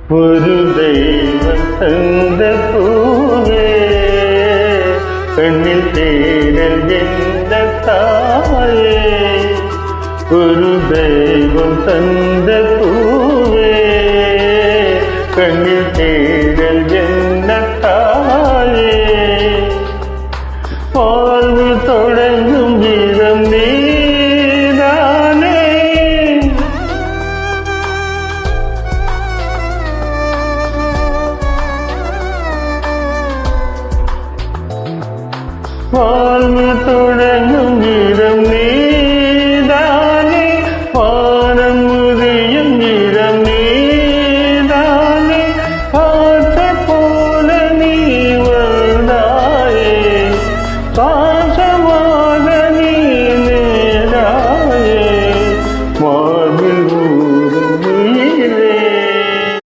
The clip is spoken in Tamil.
ஒரு தெய்வம் தந்த பூவே கண்ணில் தேடல் என்ற தாயே. ஒரு தெய்வம் தந்த பூவே கண்ணில் தேடல் என்ன தாயே. வாழ்வு தொடங்கும் வீரம் நீதானே. வாழ்வு